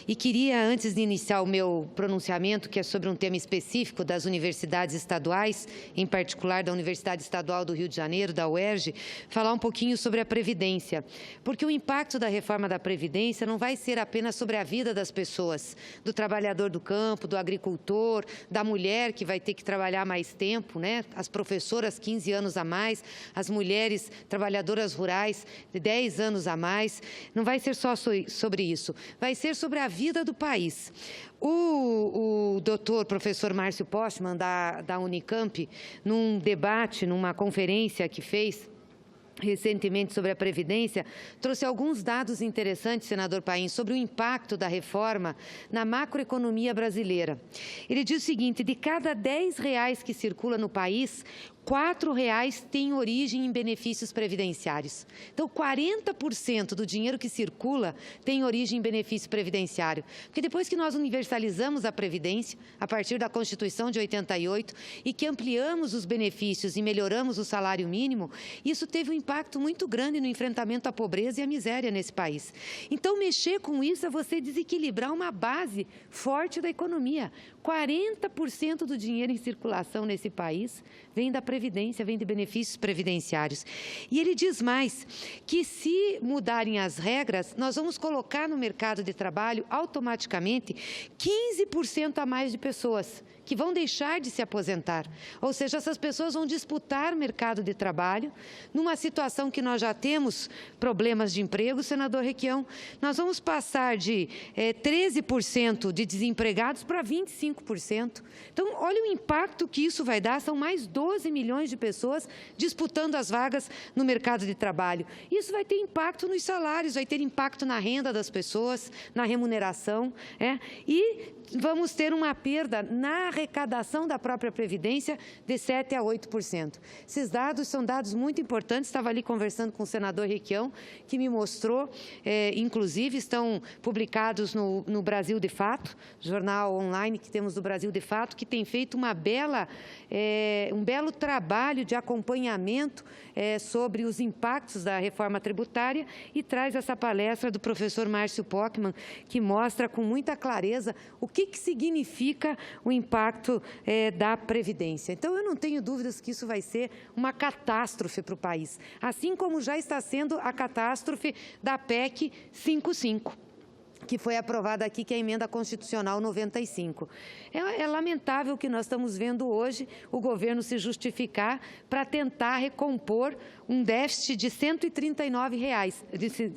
e queria, antes de iniciar o meu pronunciamento, que é sobre um tema específico das universidades estaduais, em particular da Universidade Estadual do Rio de Janeiro, da UERJ, falar um pouquinho sobre a Previdência. Porque o impacto da reforma da Previdência não vai ser apenas sobre a vida das pessoas, do trabalhador do campo, do agricultor, da mulher que vai ter que trabalhar mais tempo, né? As professoras 15 anos a mais, as mulheres trabalhadoras rurais 10 anos a mais. Não vai ser só sobre isso, vai ser sobre a vida do país. O doutor, professor Márcio Postman, da Unicamp, num debate, numa conferência que fez recentemente sobre a Previdência, trouxe alguns dados interessantes, senador Paim, sobre o impacto da reforma na macroeconomia brasileira. Ele diz o seguinte: de cada R$10 que circula no país, R$4 tem origem em benefícios previdenciários. Então, 40% do dinheiro que circula tem origem em benefício previdenciário. Porque depois que nós universalizamos a Previdência, a partir da Constituição de 88, e que ampliamos os benefícios e melhoramos o salário mínimo, isso teve um impacto muito grande no enfrentamento à pobreza e à miséria nesse país. Então, mexer com isso é você desequilibrar uma base forte da economia. 40% do dinheiro em circulação nesse país vem da Previdência, vem de benefícios previdenciários. E ele diz mais, que se mudarem as regras, nós vamos colocar no mercado de trabalho automaticamente 15% a mais de pessoas que vão deixar de se aposentar. Ou seja, essas pessoas vão disputar o mercado de trabalho, numa situação que nós já temos problemas de emprego, senador Requião, nós vamos passar de 13% de desempregados para 25%. Então, olha o impacto que isso vai dar, são mais 12 milhões de pessoas disputando as vagas no mercado de trabalho. Isso vai ter impacto nos salários, vai ter impacto na renda das pessoas, na remuneração, e vamos ter uma perda na arrecadação da própria Previdência de 7% a 8%. Esses dados são dados muito importantes, estava ali conversando com o senador Requião, que me mostrou, inclusive estão publicados no Brasil de Fato, jornal online que temos do Brasil de Fato, que tem feito um belo trabalho de acompanhamento sobre os impactos da reforma tributária e traz essa palestra do professor Márcio Postman, que mostra com muita clareza o que significa o impacto da Previdência. Então, eu não tenho dúvidas que isso vai ser uma catástrofe para o país, assim como já está sendo a catástrofe da PEC 55. Que foi aprovada aqui, que é a Emenda Constitucional 95. É lamentável que nós estamos vendo hoje o governo se justificar para tentar recompor um déficit de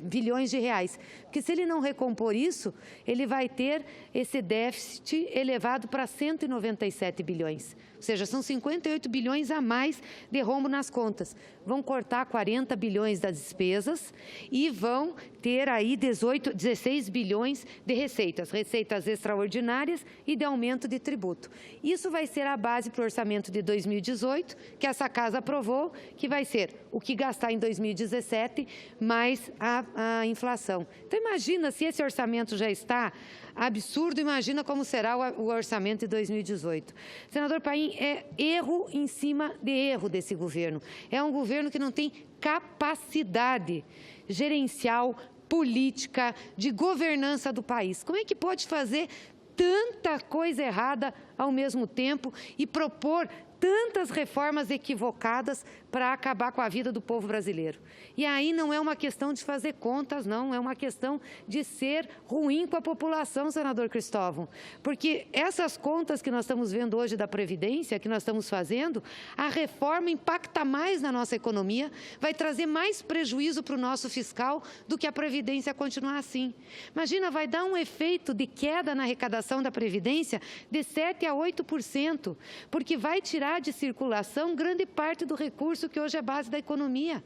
bilhões de reais. Porque se ele não recompor isso, ele vai ter esse déficit elevado para 197 bilhões. Ou seja, são 58 bilhões a mais de rombo nas contas. Vão cortar 40 bilhões das despesas e vão ter aí 16 bilhões de receitas extraordinárias e de aumento de tributo. Isso vai ser a base para o orçamento de 2018, que essa casa aprovou, que vai ser o que gastar em 2017, mais a inflação. Então, imagina, se esse orçamento já está absurdo, imagina como será o orçamento de 2018. Senador Paim, é erro em cima de erro desse governo. É um governo que não tem capacidade gerencial, política, de governança do país. Como é que pode fazer tanta coisa errada ao mesmo tempo e propor tantas reformas equivocadas para acabar com a vida do povo brasileiro? E aí não é uma questão de fazer contas, não, é uma questão de ser ruim com a população, senador Cristóvão. Porque essas contas que nós estamos vendo hoje da Previdência, que nós estamos fazendo, a reforma impacta mais na nossa economia, vai trazer mais prejuízo para o nosso fiscal do que a Previdência continuar assim. Imagina, vai dar um efeito de queda na arrecadação da Previdência de 7% a 8%, porque vai tirar de circulação grande parte do recurso que hoje é base da economia.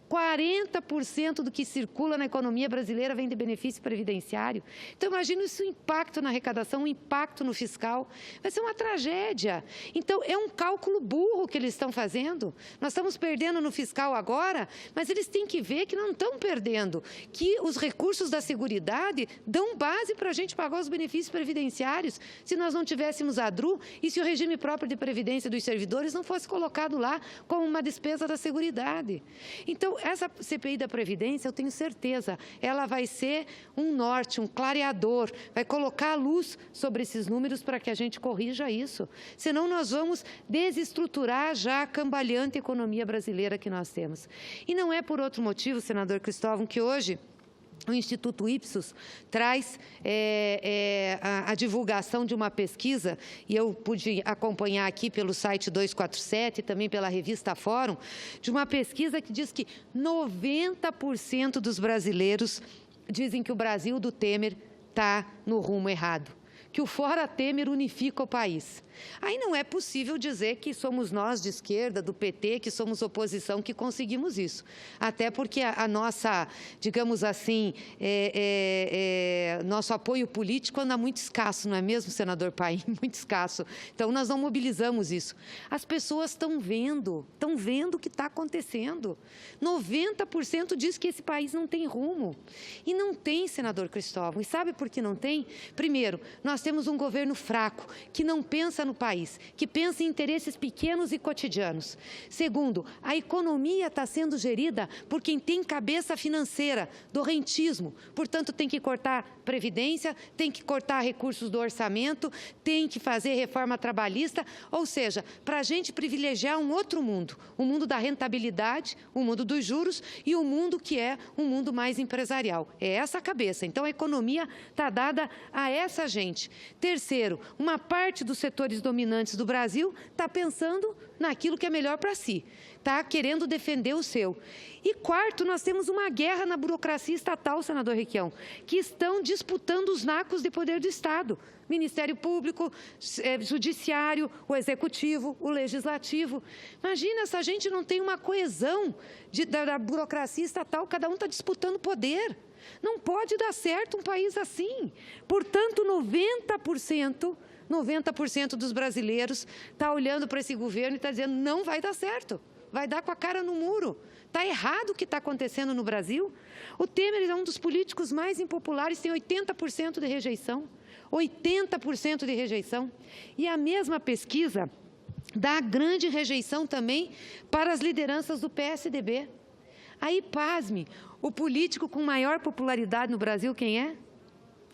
40% do que circula na economia brasileira vem de benefício previdenciário. Então, imagina isso, o impacto na arrecadação, o impacto no fiscal. Vai ser uma tragédia. Então, é um cálculo burro que eles estão fazendo. Nós estamos perdendo no fiscal agora, mas eles têm que ver que não estão perdendo, que os recursos da Seguridade dão base para a gente pagar os benefícios previdenciários. Se nós não tivéssemos a DRU e se o regime próprio de previdência dos servidores não fosse colocado lá como uma despesa da Seguridade. Então, essa CPI da Previdência, eu tenho certeza, ela vai ser um norte, um clareador, vai colocar a luz sobre esses números para que a gente corrija isso. Senão nós vamos desestruturar já a cambaleante economia brasileira que nós temos. E não é por outro motivo, senador Cristóvão, que hoje o Instituto Ipsos traz a divulgação de uma pesquisa, e eu pude acompanhar aqui pelo site 247 e também pela revista Fórum, de uma pesquisa que diz que 90% dos brasileiros dizem que o Brasil do Temer está no rumo errado, que o Fora Temer unifica o país. Aí não é possível dizer que somos nós de esquerda, do PT, que somos oposição, que conseguimos isso. Até porque a nossa, digamos assim, nosso apoio político anda muito escasso, não é mesmo, senador Paim? Muito escasso. Então, nós não mobilizamos isso. As pessoas estão vendo o que está acontecendo. 90% diz que esse país não tem rumo. E não tem, senador Cristóvão. E sabe por que não tem? Primeiro, nós temos um governo fraco, que não pensa no país, que pensa em interesses pequenos e cotidianos. Segundo, a economia está sendo gerida por quem tem cabeça financeira, do rentismo. Portanto, tem que cortar previdência, tem que cortar recursos do orçamento, tem que fazer reforma trabalhista, ou seja, para a gente privilegiar um outro mundo, o mundo da rentabilidade, o mundo dos juros e o mundo que é um mundo mais empresarial. É essa a cabeça. Então, a economia está dada a essa gente. Terceiro, uma parte dos setores dominantes do Brasil está pensando naquilo que é melhor para si, está querendo defender o seu. E quarto, nós temos uma guerra na burocracia estatal, senador Requião, que estão disputando os nacos de poder do Estado. Ministério Público, Judiciário, o Executivo, o Legislativo. Imagina, essa gente não tem uma coesão da burocracia estatal, cada um está disputando poder. Não pode dar certo um país assim. Portanto, 90% dos brasileiros está olhando para esse governo e está dizendo não vai dar certo, vai dar com a cara no muro. Está errado o que está acontecendo no Brasil. O Temer é um dos políticos mais impopulares, tem 80% de rejeição. 80% de rejeição. E a mesma pesquisa dá grande rejeição também para as lideranças do PSDB. Aí, pasme, o político com maior popularidade no Brasil, quem é?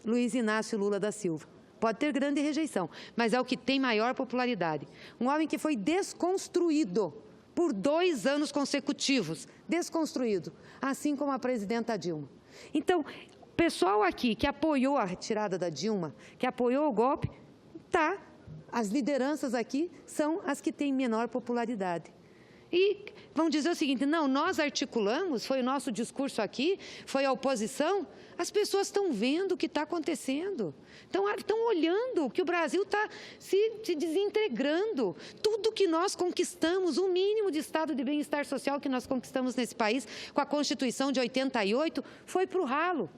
Luiz Inácio Lula da Silva. Pode ter grande rejeição, mas é o que tem maior popularidade. Um homem que foi desconstruído por 2 anos consecutivos, desconstruído, assim como a presidenta Dilma. Então, o pessoal aqui que apoiou a retirada da Dilma, que apoiou o golpe, as lideranças aqui são as que têm menor popularidade. E vão dizer o seguinte, não, nós articulamos, foi o nosso discurso aqui, foi a oposição. As pessoas estão vendo o que está acontecendo, estão olhando que o Brasil está se desintegrando. Tudo que nós conquistamos, o mínimo de estado de bem-estar social que nós conquistamos nesse país, com a Constituição de 88, foi para o ralo.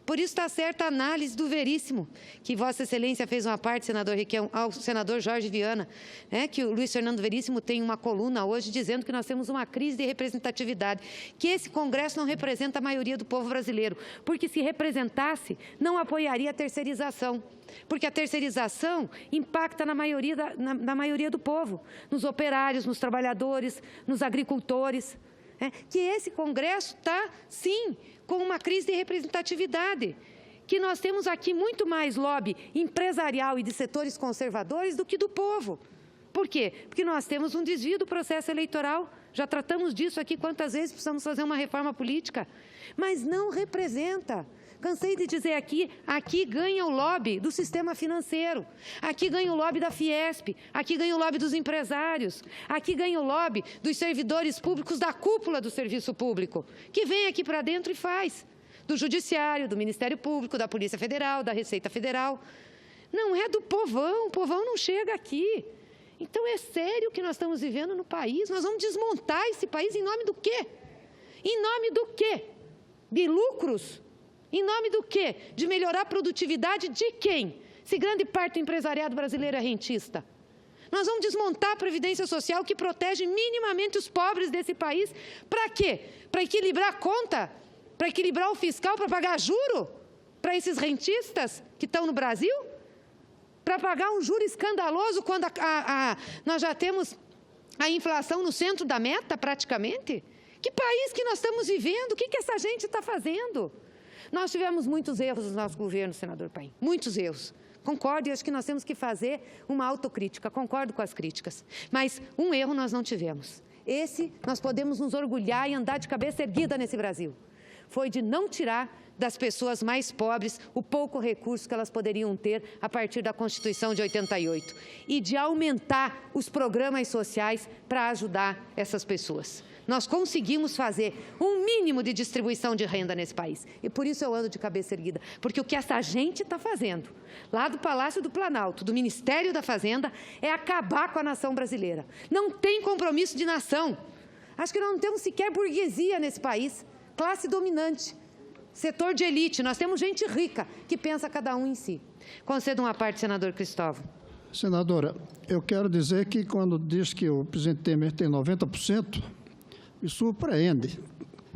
Por isso está certa a análise do Veríssimo, que Vossa Excelência fez uma parte, senador Requião, ao senador Jorge Viana, que o Luiz Fernando Veríssimo tem uma coluna hoje dizendo que nós temos uma crise de representatividade, que esse Congresso não representa a maioria do povo brasileiro, porque se representasse, não apoiaria a terceirização. Porque a terceirização impacta na maioria do povo, nos operários, nos trabalhadores, nos agricultores. Que esse Congresso está, sim, com uma crise de representatividade, que nós temos aqui muito mais lobby empresarial e de setores conservadores do que do povo. Por quê? Porque nós temos um desvio do processo eleitoral, já tratamos disso aqui quantas vezes precisamos fazer uma reforma política, mas não representa. Cansei de dizer aqui ganha o lobby do sistema financeiro, aqui ganha o lobby da Fiesp, aqui ganha o lobby dos empresários, aqui ganha o lobby dos servidores públicos da cúpula do serviço público, que vem aqui para dentro e faz, do Judiciário, do Ministério Público, da Polícia Federal, da Receita Federal. Não é do povão, o povão não chega aqui. Então é sério o que nós estamos vivendo no país, nós vamos desmontar esse país em nome do quê? Em nome do quê? De lucros? Em nome do quê? De melhorar a produtividade de quem? Se grande parte do empresariado brasileiro é rentista. Nós vamos desmontar a Previdência Social que protege minimamente os pobres desse país. Para quê? Para equilibrar a conta? Para equilibrar o fiscal? Para pagar juro? Para esses rentistas que estão no Brasil? Para pagar um juro escandaloso quando nós já temos a inflação no centro da meta, praticamente? Que país que nós estamos vivendo? O que essa gente está fazendo? Nós tivemos muitos erros no nosso governo, senador Paim, muitos erros. Concordo, e acho que nós temos que fazer uma autocrítica, concordo com as críticas. Mas um erro nós não tivemos. Esse nós podemos nos orgulhar e andar de cabeça erguida nesse Brasil. Foi de não tirar das pessoas mais pobres o pouco recurso que elas poderiam ter a partir da Constituição de 88 e de aumentar os programas sociais para ajudar essas pessoas. Nós conseguimos fazer um mínimo de distribuição de renda nesse país. E por isso eu ando de cabeça erguida, porque o que essa gente está fazendo, lá do Palácio do Planalto, do Ministério da Fazenda, é acabar com a nação brasileira. Não tem compromisso de nação. Acho que nós não temos sequer burguesia nesse país, classe dominante, setor de elite. Nós temos gente rica que pensa cada um em si. Conceda uma parte, senador Cristóvão. Senadora, eu quero dizer que quando diz que o presidente Temer tem 90%, me surpreende.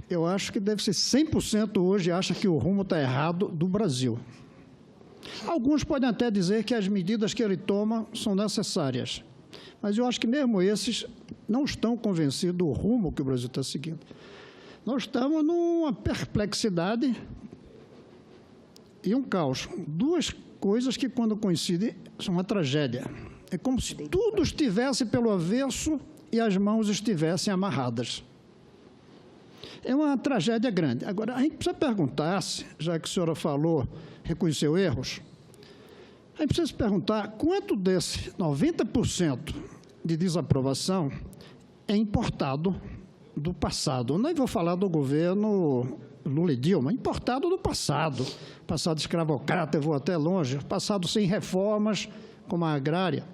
Eu acho que deve ser 100% hoje acha que o rumo está errado do Brasil. Alguns podem até dizer que as medidas que ele toma são necessárias, mas eu acho que mesmo esses não estão convencidos do rumo que o Brasil está seguindo. Nós estamos numa perplexidade e um caos. Duas coisas que, quando coincidem, são uma tragédia. É como se tudo estivesse pelo avesso e as mãos estivessem amarradas. É uma tragédia grande. Agora, a gente precisa perguntar-se, já que a senhora falou, reconheceu erros, a gente precisa se perguntar quanto desse 90% de desaprovação é importado do passado. Eu nem vou falar do governo Lula e Dilma, importado do passado. Passado escravocrata, eu vou até longe, passado sem reformas, como a agrária.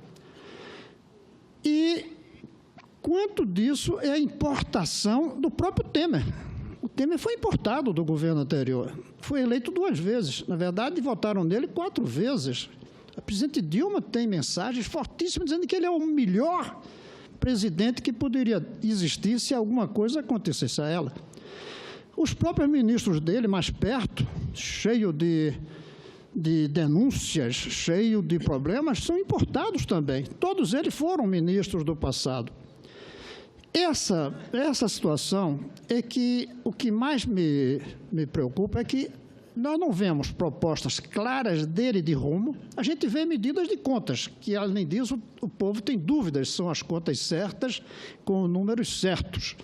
E quanto disso é a importação do próprio Temer? O Temer foi importado do governo anterior. Foi eleito 2 vezes. Na verdade, votaram nele 4 vezes. A presidente Dilma tem mensagens fortíssimas dizendo que ele é o melhor presidente que poderia existir se alguma coisa acontecesse a ela. Os próprios ministros dele, mais perto, cheio de denúncias, cheio de problemas, são importados também. Todos eles foram ministros do passado. Essa situação é que o que mais me preocupa é que nós não vemos propostas claras dele de rumo, a gente vê medidas de contas, que, além disso, o povo tem dúvidas se são as contas certas, com números certos.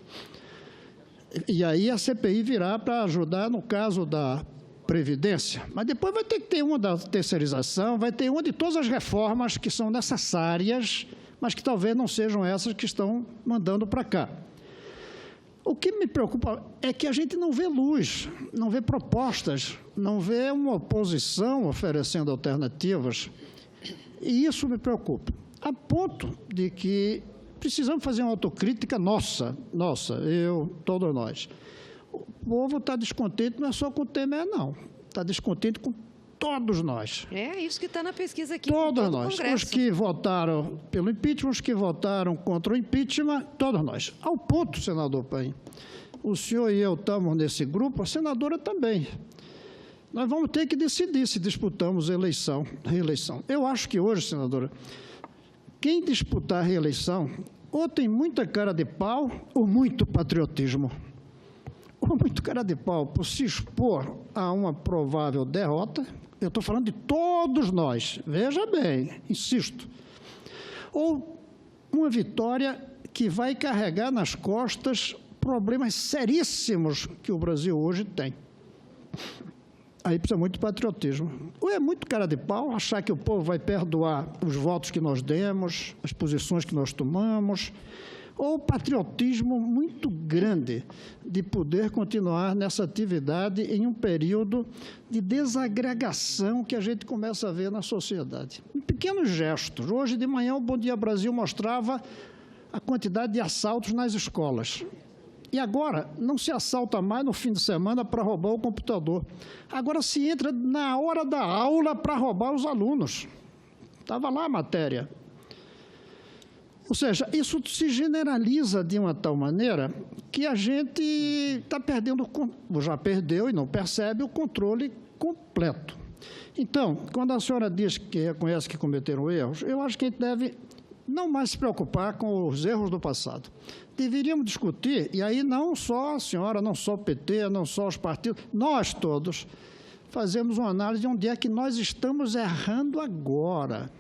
E aí a CPI virá para ajudar no caso da Previdência. Mas depois vai ter que ter uma da terceirização, vai ter uma de todas as reformas que são necessárias, mas que talvez não sejam essas que estão mandando para cá. O que me preocupa é que a gente não vê luz, não vê propostas, não vê uma oposição oferecendo alternativas. E isso me preocupa, a ponto de que precisamos fazer uma autocrítica nossa, eu, todos nós. O povo está descontente, não é só com o Temer, não. Está descontente com todos nós. É isso que está na pesquisa aqui. Todos nós. Os que votaram pelo impeachment, os que votaram contra o impeachment, todos nós. Ao ponto, senador Paim, o senhor e eu estamos nesse grupo, a senadora também. Nós vamos ter que decidir se disputamos reeleição. Eu acho que hoje, senadora, quem disputar a reeleição ou tem muita cara de pau ou muito patriotismo. Ou muito cara de pau por se expor a uma provável derrota. Eu estou falando de todos nós, veja bem, insisto. Ou uma vitória que vai carregar nas costas problemas seríssimos que o Brasil hoje tem. Aí precisa muito patriotismo. Ou é muito cara de pau achar que o povo vai perdoar os votos que nós demos, as posições que nós tomamos, ou patriotismo muito grande de poder continuar nessa atividade em um período de desagregação que a gente começa a ver na sociedade. Em pequenos gestos. Hoje de manhã o Bom Dia Brasil mostrava a quantidade de assaltos nas escolas. E agora não se assalta mais no fim de semana para roubar o computador. Agora se entra na hora da aula para roubar os alunos. Estava lá a matéria. Ou seja, isso se generaliza de uma tal maneira que a gente está perdendo, já perdeu e não percebe o controle completo. Então, quando a senhora diz que reconhece que cometeram erros, eu acho que a gente deve não mais se preocupar com os erros do passado. Deveríamos discutir, e aí não só a senhora, não só o PT, não só os partidos, nós todos fazemos uma análise de onde é que nós estamos errando agora.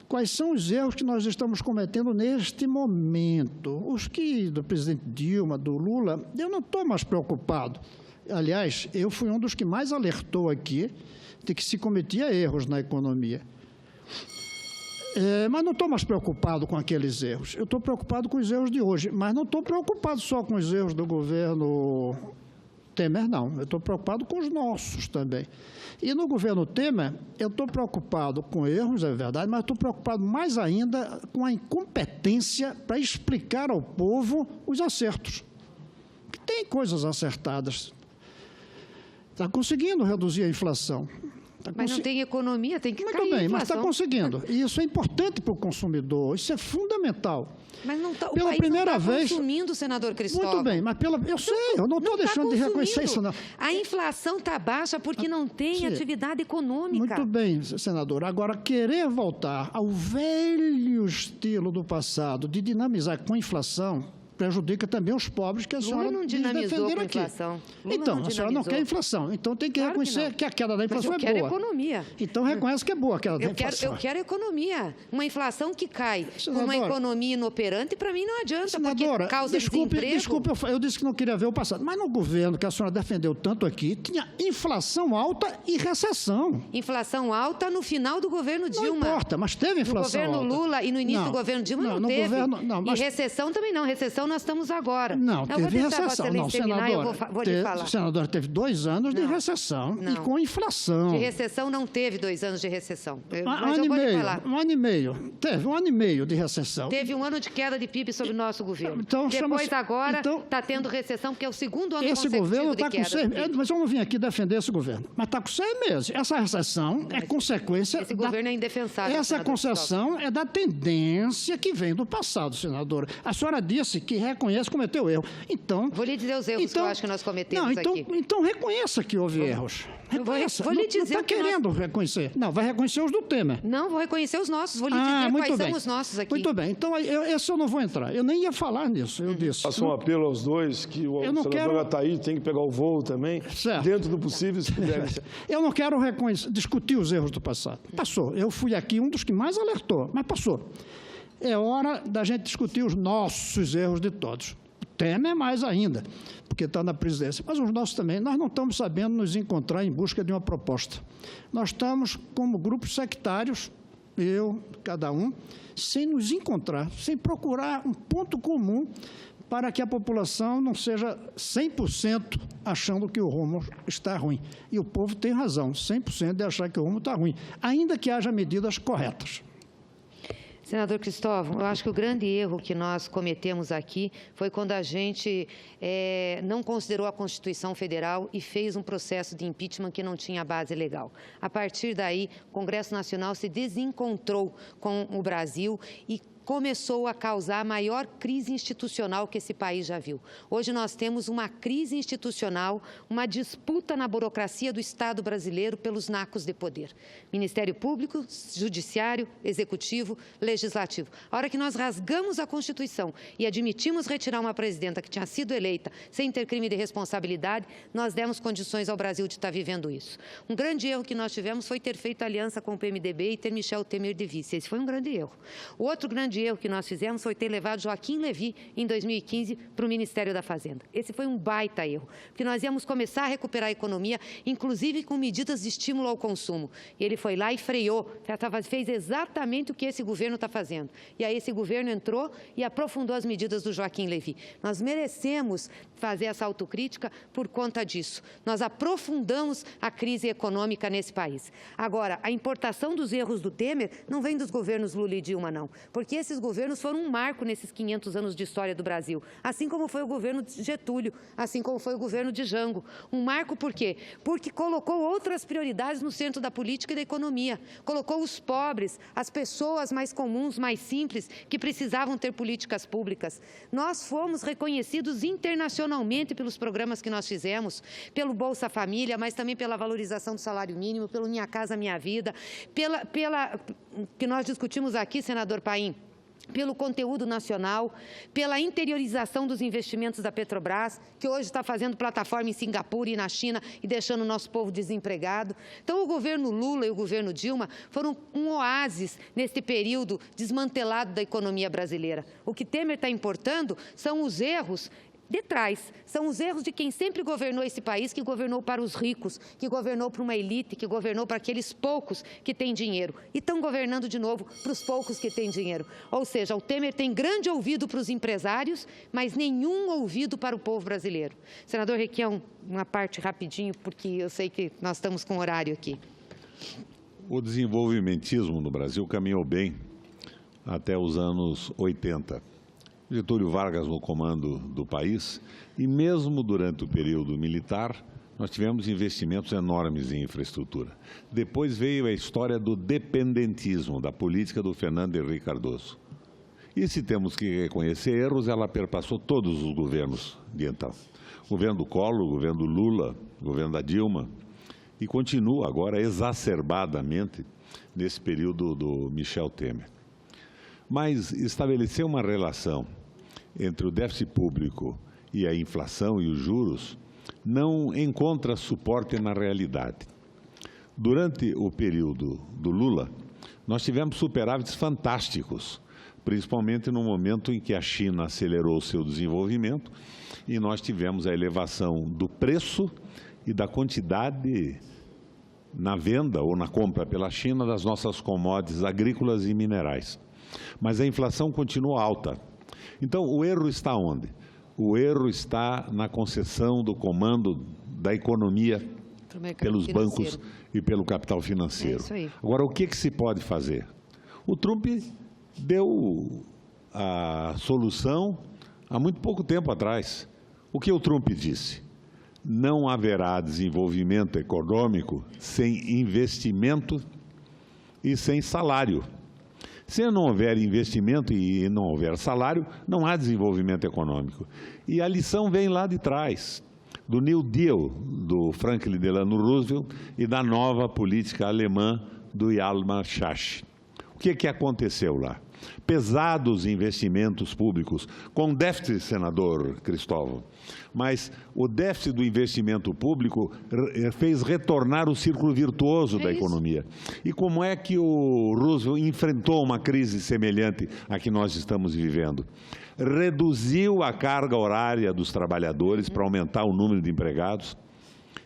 Quais são os erros que nós estamos cometendo neste momento? Os que do presidente Dilma, do Lula, eu não estou mais preocupado. Aliás, eu fui um dos que mais alertou aqui de que se cometia erros na economia. Mas não estou mais preocupado com aqueles erros. Eu estou preocupado com os erros de hoje, mas não estou preocupado só com os erros do governo Temer, não. Eu estou preocupado com os nossos também. E no governo Temer, eu estou preocupado com erros, é verdade, mas estou preocupado mais ainda com a incompetência para explicar ao povo os acertos. Que tem coisas acertadas. Está conseguindo reduzir a inflação. Mas não tem economia, tem que cair a inflação. Muito bem, mas está conseguindo. E isso é importante para o consumidor, isso é fundamental. Mas não tá, pela primeira vez, consumindo, senador Cristóvão. Muito bem, mas eu sei, eu não estou deixando de reconhecer isso, não. A inflação está baixa porque não tem atividade econômica. Muito bem, senador. Agora, querer voltar ao velho estilo do passado, de dinamizar com inflação, prejudica também os pobres que a senhora não dinamizou com a aqui. inflação. Então, a senhora não quer inflação. Então, tem que reconhecer que a queda da inflação é boa. Eu quero economia. Então, reconhece que é boa a queda da inflação. Eu quero economia. Uma inflação que cai por uma economia inoperante, para mim não adianta, senadora, porque causa desemprego. Desculpe, eu disse que não queria ver o passado. Mas no governo que a senhora defendeu tanto aqui, tinha inflação alta e recessão. Inflação alta no final do governo Dilma. Não importa, mas teve inflação alta. No governo Lula e no início do governo Dilma não teve. Mas... E recessão também não. Recessão nós estamos agora. Não, teve recessão. Não, senadora, vou lhe falar. Senadora, teve 2 anos de recessão e com inflação. De recessão não teve 2 anos de recessão. Mas eu vou lhe falar. Um ano e meio. Teve 1 ano e meio de recessão. Teve 1 ano de queda de PIB sobre o nosso governo. Então, depois agora está tendo recessão, porque é o 2º ano esse governo está com 6 meses. Mas eu não vim aqui defender esse governo. Mas está com 6 meses. Essa recessão é consequência... Esse governo é indefensável. Essa concessão é da tendência que vem do passado, senadora. A senhora disse que reconhece que cometeu erro. Então, vou lhe dizer os erros que eu acho que nós cometemos aqui. Então, reconheça que houve erros. Reconheça. Vou lhe dizer. Não está querendo reconhecer. Não, vai reconhecer os do Temer. Não, vou reconhecer os nossos. Vou lhe dizer quais são os nossos aqui. Muito bem. Então, esse eu não vou entrar. Eu nem ia falar nisso, eu disse. Faço um apelo aos dois, que o senador Ataíde tem que pegar o voo também, dentro do possível, se puder. Eu não quero discutir os erros do passado. Passou. Eu fui aqui um dos que mais alertou, mas passou. É hora da gente discutir os nossos erros de todos. Temer mais ainda, porque está na presidência. Mas os nossos também. Nós não estamos sabendo nos encontrar em busca de uma proposta. Nós estamos como grupos sectários, eu, cada um, sem nos encontrar, sem procurar um ponto comum para que a população não seja 100% achando que o rumo está ruim. E o povo tem razão, 100% de achar que o rumo está ruim, ainda que haja medidas corretas. Senador Cristóvão, eu acho que o grande erro que nós cometemos aqui foi quando a gente não considerou a Constituição Federal e fez um processo de impeachment que não tinha base legal. A partir daí, o Congresso Nacional se desencontrou com o Brasil e começou a causar a maior crise institucional que esse país já viu. Hoje nós temos uma crise institucional, uma disputa na burocracia do Estado brasileiro pelos nacos de poder. Ministério Público, Judiciário, Executivo, Legislativo. A hora que nós rasgamos a Constituição e admitimos retirar uma presidenta que tinha sido eleita sem ter crime de responsabilidade, nós demos condições ao Brasil de estar vivendo isso. Um grande erro que nós tivemos foi ter feito aliança com o PMDB e ter Michel Temer de vice. Esse foi um grande erro. O outro grande erro que nós fizemos foi ter levado Joaquim Levy, em 2015, para o Ministério da Fazenda. Esse foi um baita erro, porque nós íamos começar a recuperar a economia, inclusive com medidas de estímulo ao consumo. E ele foi lá e freou, fez exatamente o que esse governo está fazendo. E aí esse governo entrou e aprofundou as medidas do Joaquim Levy. Nós merecemos fazer essa autocrítica por conta disso. Nós aprofundamos a crise econômica nesse país. Agora, a importação dos erros do Temer não vem dos governos Lula e Dilma, não, porque esses governos foram um marco nesses 500 anos de história do Brasil, assim como foi o governo de Getúlio, assim como foi o governo de Jango. Um marco por quê? Porque colocou outras prioridades no centro da política e da economia, colocou os pobres, as pessoas mais comuns, mais simples, que precisavam ter políticas públicas. Nós fomos reconhecidos internacionalmente pelos programas que nós fizemos, pelo Bolsa Família, mas também pela valorização do salário mínimo, pelo Minha Casa Minha Vida, que nós discutimos aqui, senador Paim, pelo conteúdo nacional, pela interiorização dos investimentos da Petrobras, que hoje está fazendo plataforma em Singapura e na China e deixando o nosso povo desempregado. Então, o governo Lula e o governo Dilma foram um oásis nesse período desmantelado da economia brasileira. O que Temer está importando são os erros de trás, são os erros de quem sempre governou esse país, que governou para os ricos, que governou para uma elite, que governou para aqueles poucos que têm dinheiro. E estão governando de novo para os poucos que têm dinheiro. Ou seja, o Temer tem grande ouvido para os empresários, mas nenhum ouvido para o povo brasileiro. Senador Requião, uma parte rapidinho, porque eu sei que nós estamos com horário aqui. O desenvolvimentismo no Brasil caminhou bem até os anos 80. Getúlio Vargas no comando do país, e mesmo durante o período militar, nós tivemos investimentos enormes em infraestrutura. Depois veio a história do dependentismo, da política do Fernando Henrique Cardoso. E se temos que reconhecer erros, ela perpassou todos os governos de então. O governo do Collor, o governo do Lula, o governo da Dilma, e continua agora exacerbadamente nesse período do Michel Temer. Mas estabelecer uma relação entre o déficit público e a inflação e os juros não encontra suporte na realidade. Durante o período do Lula, nós tivemos superávites fantásticos, principalmente no momento em que a China acelerou o seu desenvolvimento e nós tivemos a elevação do preço e da quantidade na venda ou na compra pela China das nossas commodities agrícolas e minerais. Mas a inflação continua alta. Então, o erro está onde? O erro está na concessão do comando da economia pelos bancos e pelo capital financeiro. É isso aí. Agora, o que se pode fazer? O Trump deu a solução há muito pouco tempo atrás. O que o Trump disse? Não haverá desenvolvimento econômico sem investimento e sem salário. Se não houver investimento e não houver salário, não há desenvolvimento econômico. E a lição vem lá de trás, do New Deal, do Franklin Delano Roosevelt, e da nova política alemã do Hjalmar Schacht. O que aconteceu lá? Pesados investimentos públicos, com déficit, senador Cristóvão, mas o déficit do investimento público fez retornar o círculo virtuoso da economia. E como é que o Roosevelt enfrentou uma crise semelhante à que nós estamos vivendo? Reduziu a carga horária dos trabalhadores para aumentar o número de empregados,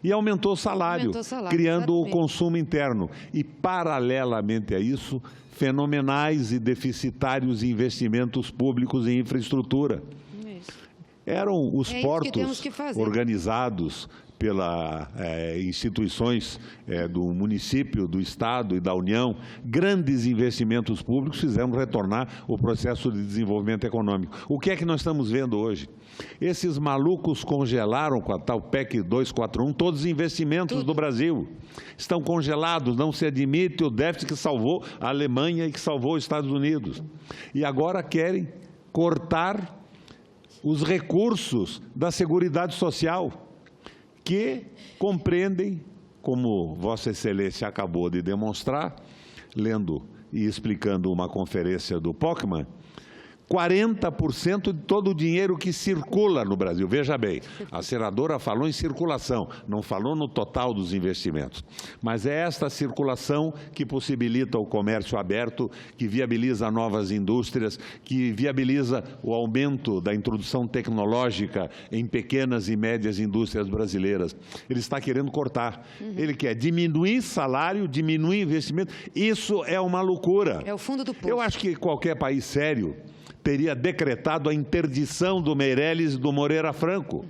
e aumentou o salário, criando o consumo interno. E, paralelamente a isso, fenomenais e deficitários investimentos públicos em infraestrutura. Eram os portos organizados pelas instituições do município, do Estado e da União, grandes investimentos públicos fizeram retornar o processo de desenvolvimento econômico. O que é que nós estamos vendo hoje? Esses malucos congelaram com a tal PEC 241 todos os investimentos do Brasil. Estão congelados, não se admite o déficit que salvou a Alemanha e que salvou os Estados Unidos. E agora querem cortar os recursos da Seguridade Social, que compreendem, como Vossa Excelência acabou de demonstrar, lendo e explicando uma conferência do Pockmann, 40% de todo o dinheiro que circula no Brasil. Veja bem, a senadora falou em circulação, não falou no total dos investimentos. Mas é esta circulação que possibilita o comércio aberto, que viabiliza novas indústrias, que viabiliza o aumento da introdução tecnológica em pequenas e médias indústrias brasileiras. Ele está querendo cortar. Ele quer diminuir salário, diminuir investimento. Isso é uma loucura. É o fundo do poço. Eu acho que qualquer país sério teria decretado a interdição do Meirelles e do Moreira Franco.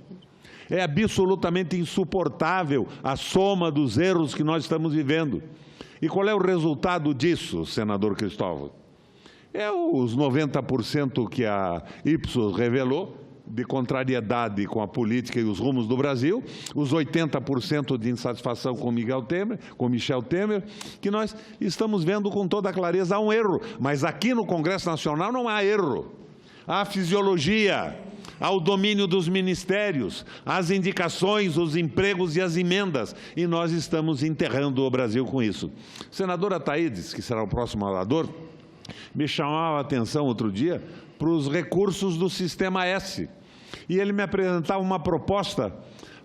É absolutamente insuportável a soma dos erros que nós estamos vivendo. E qual é o resultado disso, senador Cristóvão? É os 90% que a Ipsos revelou, de contrariedade com a política e os rumos do Brasil, os 80% de insatisfação com Michel Temer, que nós estamos vendo com toda clareza. Há um erro, mas aqui no Congresso Nacional não há erro. Há fisiologia, ao domínio dos ministérios, às indicações, os empregos e as emendas. E nós estamos enterrando o Brasil com isso. O senador Ataídes, que será o próximo orador, me chamava a atenção outro dia para os recursos do Sistema S. E ele me apresentava uma proposta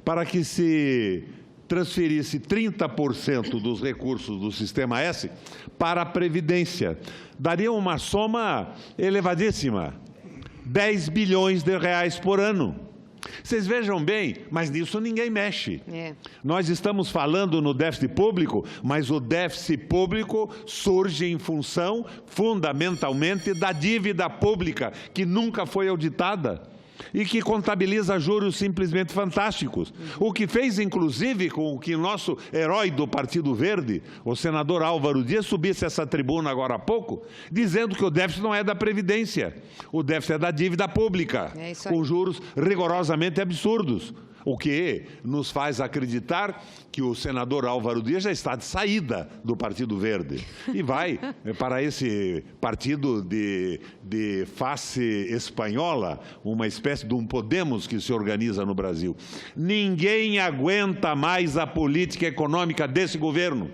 para que se transferisse 30% dos recursos do Sistema S para a Previdência. Daria uma soma elevadíssima, 10 bilhões de reais por ano. Vocês vejam bem, mas nisso ninguém mexe. Nós estamos falando no déficit público, mas o déficit público surge em função, fundamentalmente, da dívida pública, que nunca foi auditada e que contabiliza juros simplesmente fantásticos. O que fez, inclusive, com que nosso herói do Partido Verde, o senador Álvaro Dias, subisse essa tribuna agora há pouco, dizendo que o déficit não é da Previdência, o déficit é da dívida pública, com juros rigorosamente absurdos. O que nos faz acreditar que o senador Álvaro Dias já está de saída do Partido Verde e vai para esse partido de face espanhola, uma espécie de um Podemos que se organiza no Brasil. Ninguém aguenta mais a política econômica desse governo.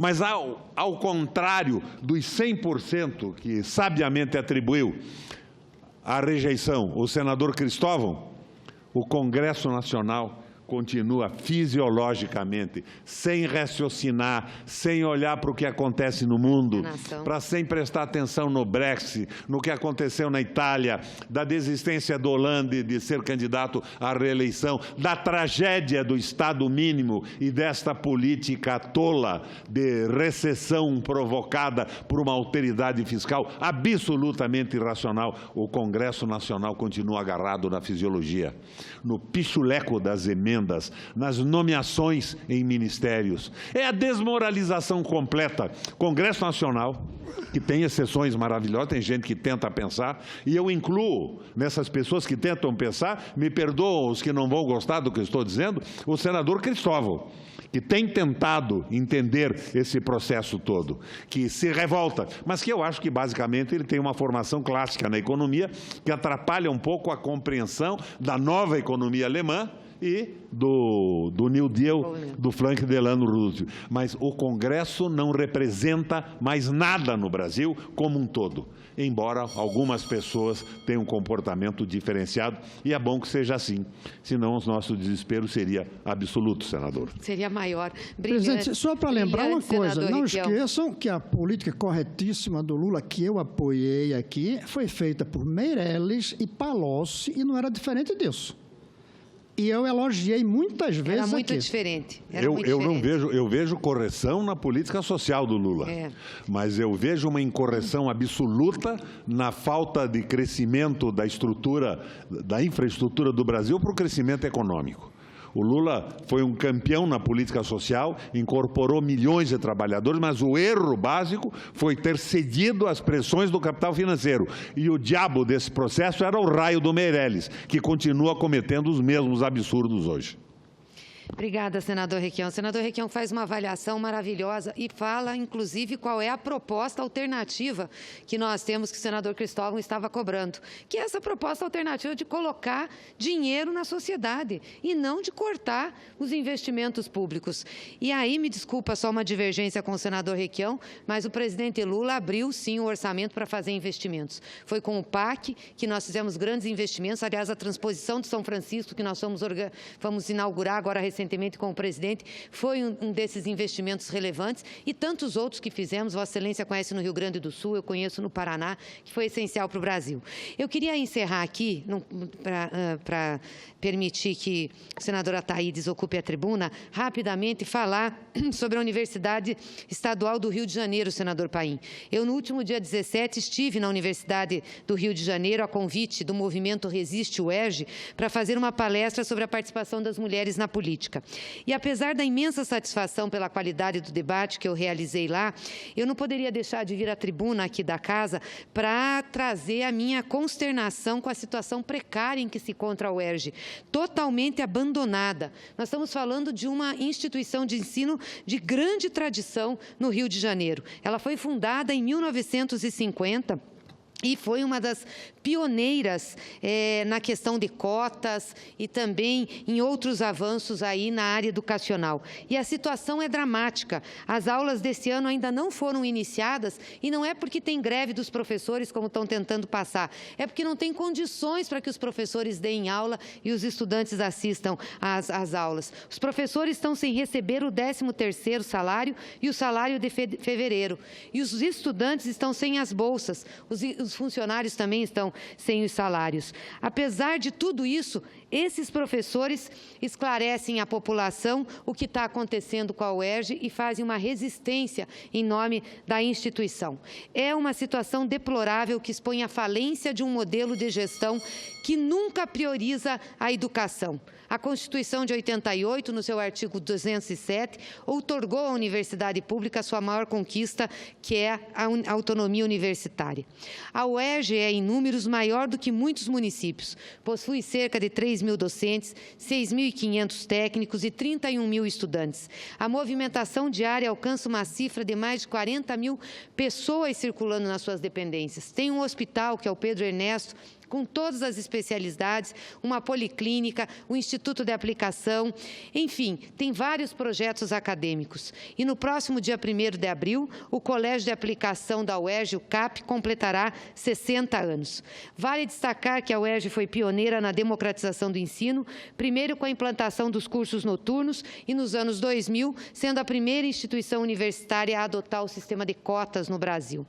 Mas, ao contrário dos 100% que sabiamente atribuiu à rejeição o senador Cristóvão, o Congresso Nacional continua fisiologicamente, sem raciocinar, sem olhar para o que acontece no mundo, sem prestar atenção no Brexit, no que aconteceu na Itália, da desistência do Hollande de ser candidato à reeleição, da tragédia do Estado mínimo e desta política tola de recessão provocada por uma alteridade fiscal absolutamente irracional. O Congresso Nacional continua agarrado na fisiologia, no pichuleco das emendas, nas nomeações em ministérios. É a desmoralização completa. Congresso Nacional, que tem exceções maravilhosas, tem gente que tenta pensar, e eu incluo nessas pessoas que tentam pensar, me perdoam os que não vão gostar do que eu estou dizendo, o senador Cristóvão, que tem tentado entender esse processo todo, que se revolta, mas que eu acho que basicamente ele tem uma formação clássica na economia, que atrapalha um pouco a compreensão da nova economia alemã e do New Deal do Franklin Delano Roosevelt. Mas o Congresso não representa mais nada no Brasil como um todo, embora algumas pessoas tenham um comportamento diferenciado, e é bom que seja assim, senão o nosso desespero seria absoluto, senador. Seria maior. Presidente, só para lembrar uma coisa, não esqueçam que a política corretíssima do Lula, que eu apoiei aqui, foi feita por Meirelles e Palocci, e não era diferente disso. E eu elogiei muitas vezes Era muito aqui. diferente. Eu vejo correção na política social do Lula, mas eu vejo uma incorreção absoluta na falta de crescimento da infraestrutura do Brasil para o crescimento econômico. O Lula foi um campeão na política social, incorporou milhões de trabalhadores, mas o erro básico foi ter cedido às pressões do capital financeiro. E o diabo desse processo era o raio do Meirelles, que continua cometendo os mesmos absurdos hoje. Obrigada, senador Requião. O senador Requião faz uma avaliação maravilhosa e fala, inclusive, qual é a proposta alternativa que nós temos, que o senador Cristóvão estava cobrando, que é essa proposta alternativa de colocar dinheiro na sociedade e não de cortar os investimentos públicos. E aí, me desculpa só uma divergência com o senador Requião, mas o presidente Lula abriu, sim, o orçamento para fazer investimentos. Foi com o PAC que nós fizemos grandes investimentos, aliás, a transposição de São Francisco, que nós vamos inaugurar agora recentemente com o presidente, foi um desses investimentos relevantes, e tantos outros que fizemos, Vossa Excelência conhece no Rio Grande do Sul, eu conheço no Paraná, que foi essencial para o Brasil. Eu queria encerrar aqui, para permitir que o senador Ataídes ocupe a tribuna, rapidamente falar sobre a Universidade Estadual do Rio de Janeiro, senador Paim. Eu, no último dia 17, estive na Universidade do Rio de Janeiro, a convite do movimento Resiste UERJ, para fazer uma palestra sobre a participação das mulheres na política. E, apesar da imensa satisfação pela qualidade do debate que eu realizei lá, eu não poderia deixar de vir à tribuna aqui da casa para trazer a minha consternação com a situação precária em que se encontra a UERJ, totalmente abandonada. Nós estamos falando de uma instituição de ensino de grande tradição no Rio de Janeiro. Ela foi fundada em 1950, e foi uma das pioneiras na questão de cotas e também em outros avanços aí na área educacional. E a situação é dramática. As aulas desse ano ainda não foram iniciadas e não é porque tem greve dos professores, como estão tentando passar, é porque não tem condições para que os professores deem aula e os estudantes assistam às aulas. Os professores estão sem receber o 13º salário e o salário de fevereiro. E os estudantes estão sem as bolsas. Os funcionários também estão sem os salários. Apesar de tudo isso, esses professores esclarecem à população o que está acontecendo com a UERJ e fazem uma resistência em nome da instituição. É uma situação deplorável que expõe à falência de um modelo de gestão que nunca prioriza a educação. A Constituição de 88, no seu artigo 207, outorgou à universidade pública a sua maior conquista, que é a autonomia universitária. A UERJ é, em números, maior do que muitos municípios. Possui cerca de 3 mil docentes, 6.500 técnicos e 31 mil estudantes. A movimentação diária alcança uma cifra de mais de 40 mil pessoas circulando nas suas dependências. Tem um hospital, que é o Pedro Ernesto, com todas as especialidades, uma policlínica, um instituto de aplicação, enfim, tem vários projetos acadêmicos. E no próximo dia 1º de abril, o Colégio de Aplicação da UERJ, o CAP, completará 60 anos. Vale destacar que a UERJ foi pioneira na democratização do ensino, primeiro com a implantação dos cursos noturnos e, nos anos 2000, sendo a primeira instituição universitária a adotar o sistema de cotas no Brasil.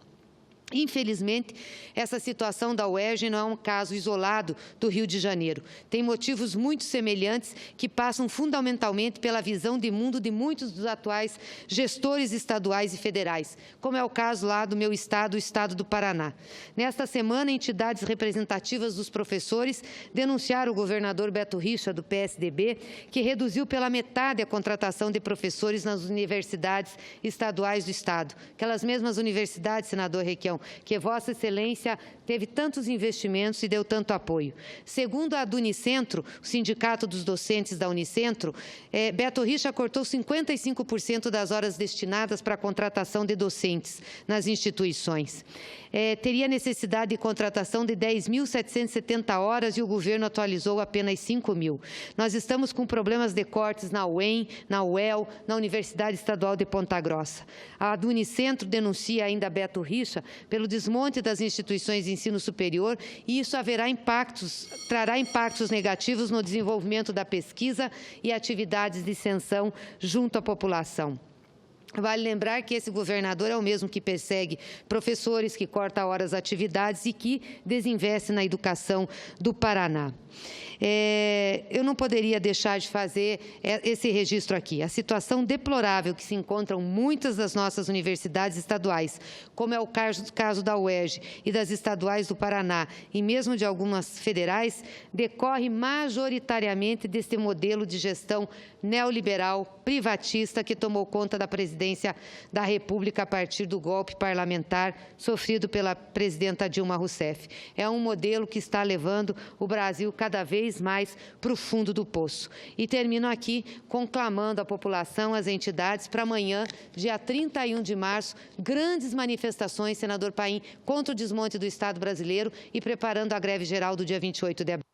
Infelizmente, essa situação da UERJ não é um caso isolado do Rio de Janeiro. Tem motivos muito semelhantes que passam fundamentalmente pela visão de mundo de muitos dos atuais gestores estaduais e federais, como é o caso lá do meu estado, o estado do Paraná. Nesta semana, entidades representativas dos professores denunciaram o governador Beto Richa, do PSDB, que reduziu pela metade a contratação de professores nas universidades estaduais do estado. Aquelas mesmas universidades, senador Requião, que Vossa Excelência teve tantos investimentos e deu tanto apoio. Segundo a do Unicentro, o Sindicato dos Docentes da Unicentro, Beto Richa cortou 55% das horas destinadas para a contratação de docentes nas instituições. Teria necessidade de contratação de 10.770 horas e o governo atualizou apenas 5.000. Nós estamos com problemas de cortes na UEM, na UEL, na Universidade Estadual de Ponta Grossa. A do Unicentro denuncia ainda Beto Richa pelo desmonte das instituições de ensino superior e isso trará impactos negativos no desenvolvimento da pesquisa e atividades de extensão junto à população. Vale lembrar que esse governador é o mesmo que persegue professores, que corta horas atividades e que desinveste na educação do Paraná. Eu não poderia deixar de fazer esse registro aqui. A situação deplorável que se encontram muitas das nossas universidades estaduais, como é o caso da UERJ e das estaduais do Paraná, e mesmo de algumas federais, decorre majoritariamente desse modelo de gestão neoliberal, privatista, que tomou conta da presidência da República a partir do golpe parlamentar sofrido pela presidenta Dilma Rousseff. É um modelo que está levando o Brasil cada vez mais para o fundo do poço. E termino aqui conclamando a população, as entidades, para amanhã, dia 31 de março, grandes manifestações, senador Paim, contra o desmonte do Estado brasileiro e preparando a greve geral do dia 28 de abril.